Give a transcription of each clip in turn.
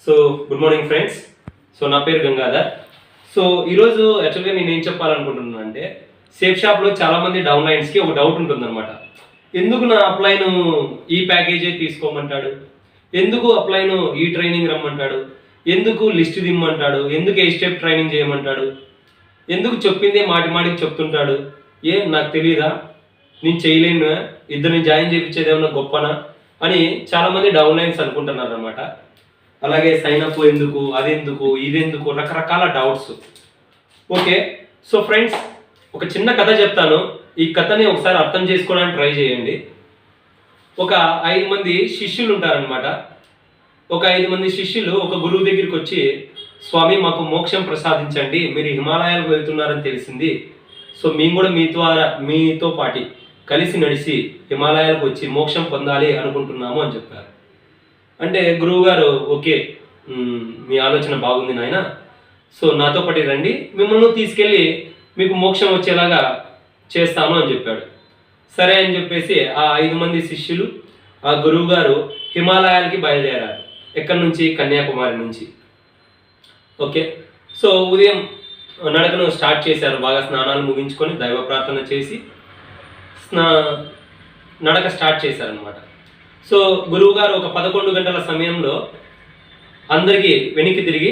So good morning friends. So నా పేరు Gangadhar. So ఈరోజు యాక్చువల్గా నేను ఏం చెప్పాలనుకుంటున్నాను అంటే, సేఫ్ షాప్లో చాలామంది డౌన్ లైన్స్కి ఒక డౌట్ ఉంటుందన్నమాట. ఎందుకు నా అప్లైను ఈ ప్యాకేజే తీసుకోమంటాడు, ఎందుకు అప్లైను ఈ ట్రైనింగ్ రమ్మంటాడు, ఎందుకు లిస్ట్ దిమ్మంటాడు, ఎందుకు ఏ స్టెప్ ట్రైనింగ్ చేయమంటాడు, ఎందుకు చెప్పిందే మాటి మాటికి చెప్తుంటాడు, నాకు తెలియదా, నేను చేయలేను, ఇద్దరిని జాయిన్ చేయించేది ఏమన్నా గొప్పనా అని చాలామంది డౌన్ లైన్స్ అనుకుంటున్నారు అనమాట. అలాగే సైన్ అప్ ఎందుకు, అదెందుకు, ఇదెందుకు, రకరకాల డౌట్స్. ఓకే, సో ఫ్రెండ్స్, ఒక చిన్న కథ చెప్తాను. ఈ కథని ఒకసారి అర్థం చేసుకోవడానికి ట్రై చేయండి. ఒక 5 మంది శిష్యులు ఉంటారనమాట. ఒక 5 మంది శిష్యులు ఒక గురువు దగ్గరికి వచ్చి, స్వామి మాకు మోక్షం ప్రసాదించండి, మీరు హిమాలయాలకు వెళ్తున్నారని తెలిసింది, సో మేము కూడా మీతో పాటి కలిసి నడిచి హిమాలయాలకు వచ్చి మోక్షం పొందాలి అనుకుంటున్నాము అని చెప్పారు. అంటే గురువు గారు, ఓకే మీ ఆలోచన బాగుంది నాయన, సో నాతో పాటు రండి, మిమ్మల్ని తీసుకెళ్ళి మీకు మోక్షం వచ్చేలాగా చేస్తాను అని చెప్పాడు. సరే అని చెప్పేసి ఆ 5 మంది శిష్యులు ఆ గురువు గారు హిమాలయాలకి బయలుదేరారు. ఎక్కడి నుంచి? కన్యాకుమారి నుంచి. ఓకే, సో ఉదయం నడకను స్టార్ట్ చేశారు. బాగా స్నానాలు ముగించుకొని దైవ ప్రార్థన చేసి నడక స్టార్ట్ చేశారనమాట. సో గురువు గారు ఒక 11 గంటల సమయంలో అందరికీ వెనక్కి తిరిగి,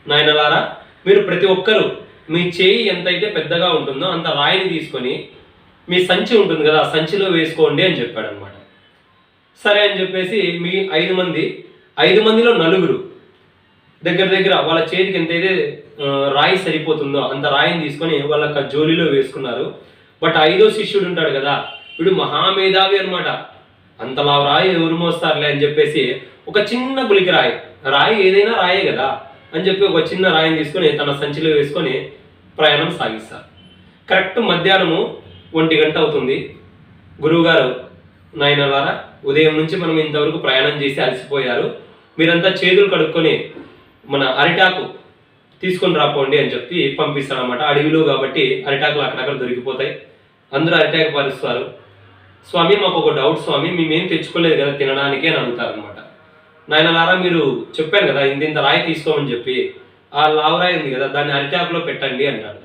నాయనలారా మీరు ప్రతి ఒక్కరూ మీ చేయి ఎంతైతే పెద్దగా ఉంటుందో అంత రాయిని తీసుకొని మీ సంచి ఉంటుంది కదా, ఆ సంచిలో వేసుకోండి అని చెప్పాడు అనమాట. సరే అని చెప్పేసి మీ 5 మందిలో 4 దగ్గర దగ్గర వాళ్ళ చేతికి ఎంతైతే రాయి సరిపోతుందో అంత రాయిని తీసుకొని వాళ్ళ జోలిలో వేసుకున్నారు. బట్ 5వ శిష్యుడు ఉంటాడు కదా, వీడు మహామేధావి అనమాట. అంతలా రాయి ఎవరు మోస్తారులే అని చెప్పేసి ఒక చిన్న గులికి రాయి ఏదైనా రాయే కదా అని చెప్పి ఒక చిన్న రాయిని తీసుకొని తన సంచిలో వేసుకొని ప్రయాణం సాగిస్తారు. కరెక్ట్ మధ్యాహ్నము 1 గంట అవుతుంది. గురువుగారు, నాయనలారా ఉదయం నుంచి మనం ఇంతవరకు ప్రయాణం చేసి అలసిపోయారు, మీరంతా చేతులు కడుక్కొని మన అరిటాకు తీసుకొని రాపోండి అని చెప్పి పంపిస్తారనమాట. అడవిలో కాబట్టి అరిటాకులు అక్కడక్కడ దొరికిపోతాయి, అందరూ అరిటాకు పరుస్తారు. స్వామి మాకు ఒక డౌట్ స్వామి, మేమేం తెచ్చుకోలేదు కదా తినడానికి అని అడుగుతారనమాట. నాయనలారా మీరు చెప్పాను కదా ఇంత రాయి తీసుకోమని చెప్పి, ఆ లావురాయి ఉంది కదా దాన్ని అరిటాకులో పెట్టండి అంటాడు.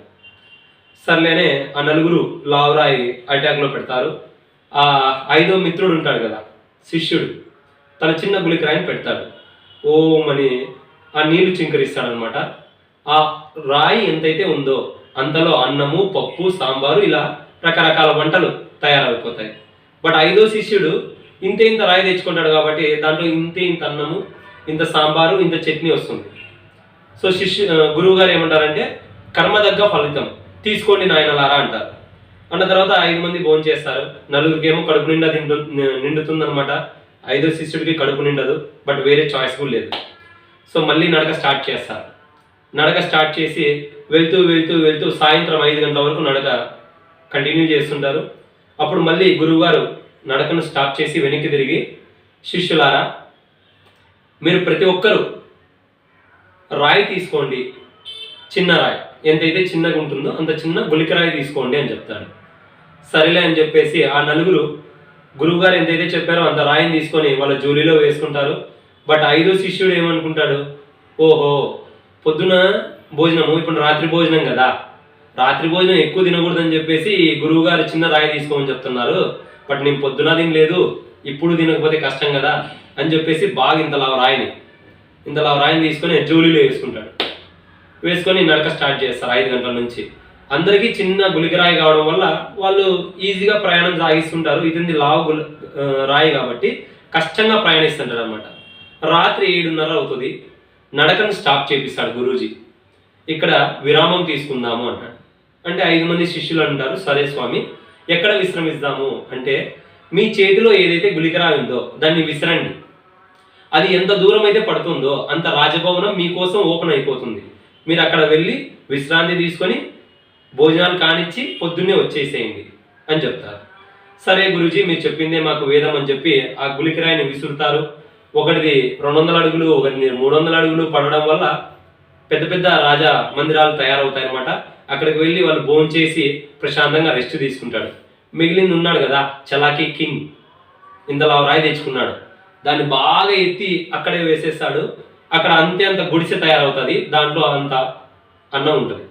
సర్లేనే ఆ 4 లావురాయి అరిటాకులో పెడతారు. ఆ 5వ మిత్రుడు ఉంటాడు కదా శిష్యుడు, తన చిన్న గులికి రాయిని పెడతాడు. ఓమని ఆ నీళ్లు చింకరిస్తాడనమాట. ఆ రాయి ఎంతైతే ఉందో అంతలో అన్నము, పప్పు, సాంబారు ఇలా రకరకాల వంటలు తయారైపోతాయి. బట్ 5వ శిష్యుడు ఇంత రాయి తెచ్చుకుంటాడు కాబట్టి దాంట్లో ఇంత అన్నము, ఇంత సాంబారు, ఇంత చట్నీ వస్తుంది. సో గురువు గారు ఏమంటారంటే, కర్మదగ్గ ఫలితం తీసుకోండి నాయనలారా అంటారు. అన్న తర్వాత 5 మంది భోజనం చేస్తారు. 4 కడుపు నిండా నిండుతుందనమాట. 5వ శిష్యుడికి కడుపు నిండదు, బట్ వేరే చాయిస్ కూడా లేదు. సో మళ్ళీ నడక స్టార్ట్ చేస్తారు. నడక స్టార్ట్ చేసి వెళ్తూ వెళ్తూ వెళ్తూ సాయంత్రం 5 గంటల వరకు నడక కంటిన్యూ చేస్తుంటారు. అప్పుడు మళ్ళీ గురువుగారు నడకను స్టాప్ చేసి వెనక్కి తిరిగి, శిష్యులారా మీరు ప్రతి ఒక్కరూ రాయి తీసుకోండి, చిన్న రాయి ఎంతైతే చిన్నగా ఉంటుందో అంత చిన్న గులిక రాయి తీసుకోండి అని చెప్తాడు. సరేలే అని చెప్పేసి ఆ 4 గురువుగారు ఎంతైతే చెప్పారో అంత రాయిని తీసుకొని వాళ్ళ జోలిలో వేసుకుంటారు. బట్ 5వ శిష్యుడు ఏమనుకుంటాడు, ఓహో పొద్దున భోజనము ఇప్పుడు రాత్రి భోజనం కదా, రాత్రి భోజనం ఎక్కువ తినకూడదని చెప్పేసి గురువు గారు చిన్న రాయి తీసుకోమని చెప్తున్నారు, బట్ నేను పొద్దున తినలేదు, ఇప్పుడు తినకపోతే కష్టం కదా అని చెప్పేసి బాగా ఇంతలా రాయిని తీసుకొని జోలిలో వేసుకొని నడక స్టార్ట్ చేస్తారు 5 గంటల నుంచి. అందరికీ చిన్న గులికరాయి కావడం వల్ల వాళ్ళు ఈజీగా ప్రయాణం సాగిస్తుంటారు. ఇది లావు రాయి కాబట్టి కష్టంగా ప్రయాణిస్తుంటారు అనమాట. రాత్రి 7:30 అవుతుంది. నడకను స్టాప్ చేపిస్తాడు గురూజీ. ఇక్కడ విరామం తీసుకుందాము అంటాడు. అంటే 5 మంది శిష్యులు అంటారు, సరే స్వామి ఎక్కడ విశ్రమిస్తాము అంటే, మీ చేతిలో ఏదైతే గులికరాయి ఉందో దాన్ని విసిరండి, అది ఎంత దూరం అయితే పడుతుందో అంత రాజభవనం మీకోసం ఓపెన్ అయిపోతుంది, మీరు అక్కడ వెళ్ళి విశ్రాంతి తీసుకొని భోజనాలు కానిచ్చి పొద్దున్నే వచ్చేసేయండి అని చెప్తారు. సరే గురూజీ మీరు చెప్పిందే మాకు వేదం అని చెప్పి ఆ గులికరాయిని విసురుతారు. ఒకటిది 200 అడుగులు, ఒకటిది 300 అడుగులు పడడం వల్ల పెద్ద పెద్ద రాజా మందిరాలు తయారవుతాయి అనమాట. అక్కడికి వెళ్ళి వాళ్ళు భోజనం చేసి ప్రశాంతంగా రెస్ట్ తీసుకుంటాడు. మిగిలింది ఉన్నాడు కదా చలాకీ కింగ్, ఇంతలా రాయి తెచ్చుకున్నాడు, దాన్ని బాగా ఎత్తి అక్కడే వేసేస్తాడు. అక్కడ అంత గుడిసె తయారవుతుంది, దాంట్లో అంత అన్నం ఉంటుంది.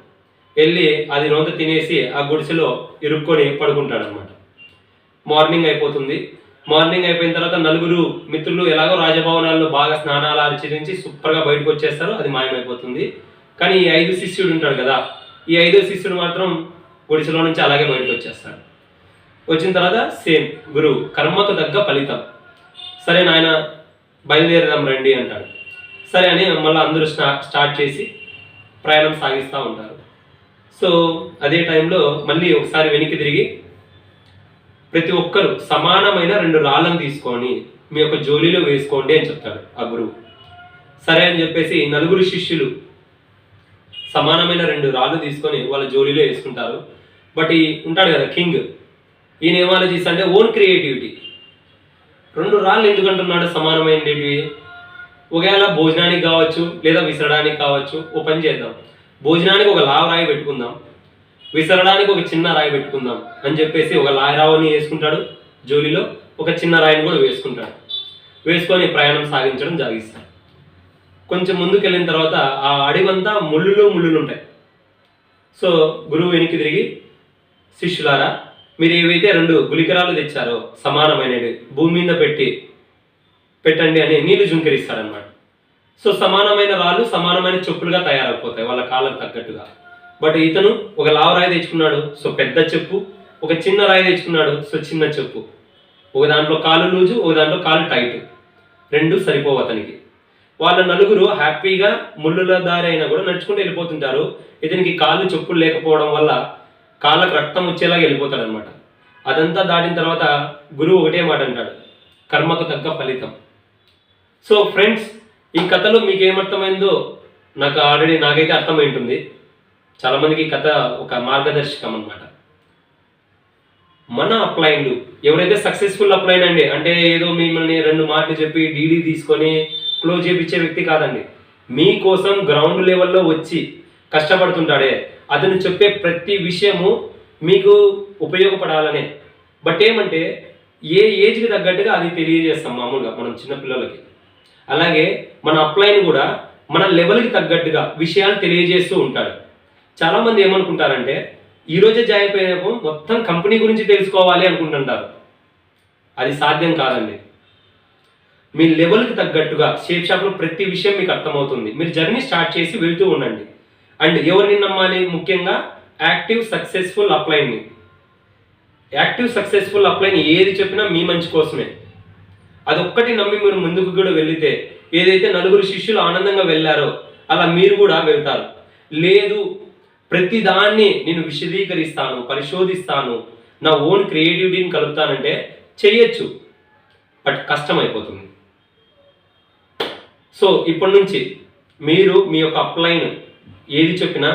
వెళ్ళి అది రొంత తినేసి ఆ గుడిసెలో ఇరుక్కొని పడుకుంటాడు అనమాట. మార్నింగ్ అయిపోతుంది. మార్నింగ్ అయిపోయిన తర్వాత నలుగురు మిత్రులు ఎలాగో రాజభవనాల్లో బాగా స్నానాలు ఆచరించి సూపర్గా బయటకు వచ్చేస్తారు, అది మాయమైపోతుంది. కానీ ఈ 5 శిష్యుడు ఉంటాడు కదా, ఈ 5వ శిష్యుడు మాత్రం గుడిసెలో నుంచి అలాగే బయటకు వచ్చేస్తాడు. వచ్చిన తర్వాత సేమ్ గురువు కర్మకు తగ్గ ఫలితం. సరే నాయన బయలుదేరదాం రండి అంటాడు. సరే అని మళ్ళీ అందరూ స్టార్ట్ చేసి ప్రయాణం సాగిస్తూ ఉంటారు. సో అదే టైంలో మళ్ళీ ఒకసారి వెనక్కి తిరిగి ప్రతి ఒక్కరు సమానమైన 2 రాళ్ళను తీసుకొని మీ యొక్క జోలీలో వేసుకోండి అని చెప్తాడు ఆ గురువు. సరే అని చెప్పేసి నలుగురు శిష్యులు సమానమైన 2 రాళ్ళు తీసుకొని వాళ్ళ జోలీలో వేసుకుంటారు. బట్ ఈ ఉంటాడు కదా కింగ్, ఈయన ఏం ఆలోచిస్తా అంటే ఓన్ క్రియేటివిటీ. 2 రాళ్ళు ఎందుకు అంటున్నాడు సమానమైనవి? ఒకవేళ భోజనానికి కావచ్చు లేదా విసరడానికి కావచ్చు. ఓ పని చేద్దాం, భోజనానికి ఒక లావు రాయి పెట్టుకుందాం, విసరడానికి ఒక చిన్న రాయి పెట్టుకుందాం అని చెప్పేసి ఒక రాయిని వేసుకుంటాడు జోలిలో, ఒక చిన్న రాయిని కూడా వేసుకుంటాడు. వేసుకొని ప్రయాణం సాగించడం జరిగిస్తాడు. కొంచెం ముందుకు వెళ్ళిన తర్వాత ఆ అడవంతా ముళ్ళులు ఉంటాయి. సో గురువు వెనక్కి తిరిగి శిష్యులారా, మీరు ఏవైతే 2 గుళికరాలు తెచ్చారో సమానమైనవి భూమి మీద పెట్టండి అని నీళ్లు జుంకరిస్తాడనమాట. సో సమానమైన రాళ్ళు సమానమైన చెప్పులుగా తయారైపోతాయి వాళ్ళ కాళ్ళకు తగ్గట్టుగా. బట్ ఇతను ఒక లావు రాయి తెచ్చుకున్నాడు, సో పెద్ద చెప్పు. ఒక చిన్న రాయి తెచ్చుకున్నాడు, సో చిన్న చెప్పు. ఒక దాంట్లో కాలు లూజు, ఒక దాంట్లో కాలు టైట్, 2 సరిపోవు అతనికి. వాళ్ళ నలుగురు హ్యాపీగా ముళ్ళుల దారి అయినా కూడా నడుచుకుంటూ వెళ్ళిపోతుంటారు. ఇతనికి కాళ్ళు చెప్పులు లేకపోవడం వల్ల కాళ్ళకు రక్తం వచ్చేలాగా వెళ్ళిపోతాడు అనమాట. అదంతా దాటిన తర్వాత గురువు ఒకటే మాట అంటాడు, కర్మకు తగ్గ ఫలితం. సో ఫ్రెండ్స్, ఈ కథలో మీకు ఏమర్థమైందో నాకైతే అర్థమై ఉంటుంది. చాలామందికి ఈ కథ ఒక మార్గదర్శకం అనమాట. మన అప్లైన్లు ఎవరైతే సక్సెస్ఫుల్ అప్లైన్ అండి, అంటే ఏదో మిమ్మల్ని 2 మాటలు చెప్పి డీడీ తీసుకొని క్లోజ్ చేయించే వ్యక్తి కాదండి. మీకోసం గ్రౌండ్ లెవెల్లో వచ్చి కష్టపడుతుంటాడే, అతను చెప్పే ప్రతి విషయము మీకు ఉపయోగపడాలనే. బట్ ఏమంటే ఏ ఏజ్కి తగ్గట్టుగా అది తెలియజేస్తాం మామూలుగా మనం చిన్నపిల్లలకి. అలాగే మన అప్లైన్ కూడా మన లెవెల్కి తగ్గట్టుగా విషయాలు తెలియజేస్తూ ఉంటాడు. చాలామంది ఏమనుకుంటారంటే ఈరోజే జాయిన్ అయిపోయినప్పుడు మొత్తం కంపెనీ గురించి తెలుసుకోవాలి అనుకుంటుంటారు. అది సాధ్యం కాదండి. మీ లెవెల్కి తగ్గట్టుగా షేప్ షాప్లో ప్రతి విషయం మీకు అర్థమవుతుంది. మీరు జర్నీ స్టార్ట్ చేసి వెళ్తూ ఉండండి. అండ్ ఎవరిని నమ్మాలి? ముఖ్యంగా యాక్టివ్ సక్సెస్ఫుల్ అప్లైన్ని. యాక్టివ్ సక్సెస్ఫుల్ అప్లైన్ ఏది చెప్పినా మీ మంచి కోసమే. అదొక్కటి నమ్మి మీరు ముందుకు కూడా వెళితే ఏదైతే నలుగురు శిష్యులు ఆనందంగా వెళ్ళారో అలా మీరు కూడా వెళ్తారు. లేదు ప్రతి దాన్ని నేను విశదీకరిస్తాను, పరిశోధిస్తాను, నా ఓన్ క్రియేటివిటీని కలుపుతానంటే చేయొచ్చు, బట్ కష్టం అయిపోతుంది. సో ఇప్పటి నుంచి మీరు మీ యొక్క అప్లైన్ ఏది చెప్పినా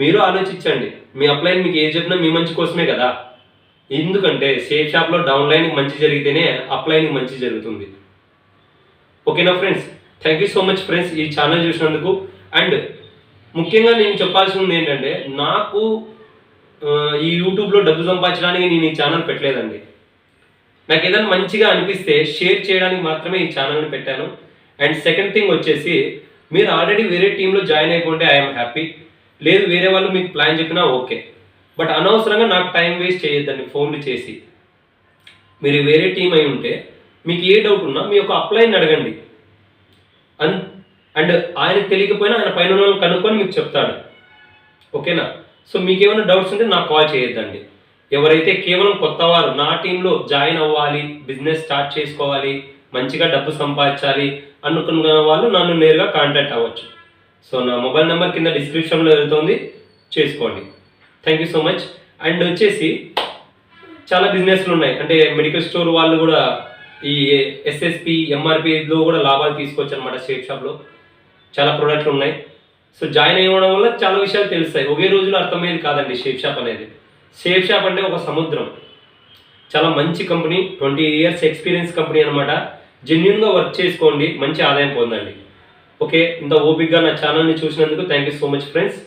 మీరు ఆలోచించండి. మీ అప్లైన్ మీకు ఏది చెప్పినా మీ మంచి కోసమే కదా. ఎందుకంటే షేప్ షాప్లో డౌన్లైన్కి మంచి జరిగితేనే అప్లైన్కి మంచి జరుగుతుంది. ఓకేనా friends? Thank you so much friends ఈ ఛానల్ చూసినందుకు. అండ్ ముఖ్యంగా నేను చెప్పాల్సింది ఏంటంటే, నాకు ఈ యూట్యూబ్లో డబ్బు సంపాదించడానికి నేను ఈ ఛానల్ పెట్టలేదండి. నాకు ఏదైనా మంచిగా అనిపిస్తే షేర్ చేయడానికి మాత్రమే ఈ ఛానల్ని పెట్టాను. అండ్ సెకండ్ థింగ్ వచ్చేసి, మీరు ఆల్రెడీ వేరే టీంలో జాయిన్ అయిపోతే ఐఎమ్ హ్యాపీ. లేదు వేరే వాళ్ళు మీకు ప్లాన్ చెప్పినా ఓకే, బట్ అనవసరంగా నాకు టైం వేస్ట్ చేయొద్దండి ఫోన్లు చేసి. మీరు వేరే టీం అయి ఉంటే మీకు ఏ డౌట్ ఉన్నా మీ యొక్క అప్లైన్ అడగండి. అండ్ ఆయనకు తెలియకపోయినా ఆయన పైన కనుక్కొని మీకు చెప్తాడు. ఓకేనా? సో మీకు ఏమైనా డౌట్స్ ఉంటే నాకు కాల్ చేయొద్దండి. ఎవరైతే కేవలం కొత్తవారు నా టీంలో జాయిన్ అవ్వాలి, బిజినెస్ స్టార్ట్ చేసుకోవాలి, మంచిగా డబ్బు సంపాదించాలి అనుకున్న వాళ్ళు నన్ను నేరుగా కాంటాక్ట్ అవ్వచ్చు. సో నా మొబైల్ నెంబర్ కింద డిస్క్రిప్షన్లో వెళ్తుంది, చేసుకోండి. Thank you so much. And వచ్చేసి చాలా బిజినెస్లు ఉన్నాయి, అంటే మెడికల్ స్టోర్ వాళ్ళు కూడా ఈ ఎస్ఎస్పి ఎంఆర్పిలో కూడా లాభాలు తీసుకోవచ్చు అనమాట. షేప్ షాప్లో చాలా ప్రోడక్ట్లు ఉన్నాయి. సో జాయిన్ అవ్వడం వల్ల చాలా విషయాలు తెలుస్తాయి. ఒకే రోజులో అర్థమయ్యేది కాదండి షేప్ షాప్ అనేది. షేప్ షాప్ అంటే ఒక సముద్రం. చాలా మంచి కంపెనీ, 20 years ఎక్స్పీరియన్స్ కంపెనీ అనమాట. జెన్యున్గా వర్క్ చేసుకోండి, మంచి ఆదాయం పొందండి. ఓకే, ఇంత ఓపిక్గా నా ఛానల్ని చూసినందుకు thank you so much friends.